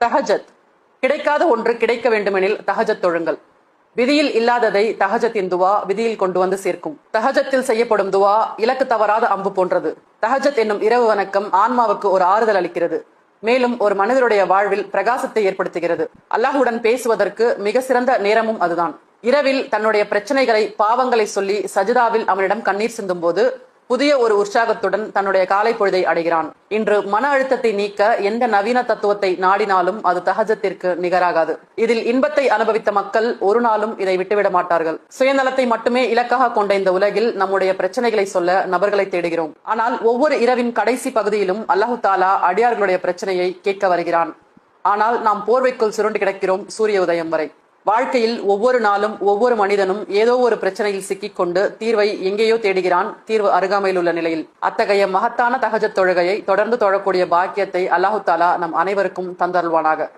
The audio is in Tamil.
தஹஜத். கிடைக்காத ஒன்று கிடைக்க வேண்டுமெனில் தஹஜத் தொழுங்கள். விதியில் இல்லாததை தஹஜத்தின் துவா விதியில் கொண்டு வந்து சேர்க்கும். தஹஜத்தில் செய்யப்படும் துவா இலக்கு தவறாத அம்பு போன்றது. தஹஜத் என்னும் இரவு வணக்கம் ஆன்மாவுக்கு ஒரு ஆறுதல் அளிக்கிறது. மேலும் ஒரு மனிதருடைய வாழ்வில் பிரகாசத்தை ஏற்படுத்துகிறது. அல்லாஹுடன் பேசுவதற்கு மிக சிறந்த நேரமும் அதுதான். இரவில் தன்னுடைய பிரச்சனைகளை, பாவங்களை சொல்லி சஜிதாவில் அவனிடம் கண்ணீர் சிந்தும் போது புதிய ஒரு உற்சாகத்துடன் தன்னுடைய காலை பொழுதை அடைகிறான். இன்று மன அழுத்தத்தை நீக்க எந்த நவீன தத்துவத்தை நாடினாலும் அது தஹஜத்திற்கு நிகராகாது. இதில் இன்பத்தை அனுபவித்த மக்கள் ஒரு நாளும் இதை விட்டுவிட மாட்டார்கள். சுயநலத்தை மட்டுமே இலக்காக கொண்ட இந்த உலகில் நம்முடைய பிரச்சனைகளை சொல்ல நபர்களை தேடுகிறோம். ஆனால் ஒவ்வொரு இரவின் கடைசி பகுதியிலும் அல்லாஹு தாலா அடியார்களுடைய பிரச்சனையை கேட்க வருகிறான். ஆனால் நாம் போர்வைக்குள் சுருண்டு கிடக்கிறோம் சூரிய உதயம் வரை. வாழ்க்கையில் ஒவ்வொரு நாளும் ஒவ்வொரு மனிதனும் ஏதோ ஒரு பிரச்சனையில் சிக்கிக்கொண்டு தீர்வை எங்கேயோ தேடுகிறான், தீர்வு அருகாமையில் உள்ள நிலையில். அத்தகைய மகத்தான தஹஜத் தொழுகையை தொடர்ந்து தொழக்கூடிய பாக்கியத்தை அல்லாஹு தாலா நம் அனைவருக்கும் தந்தருள்வானாக.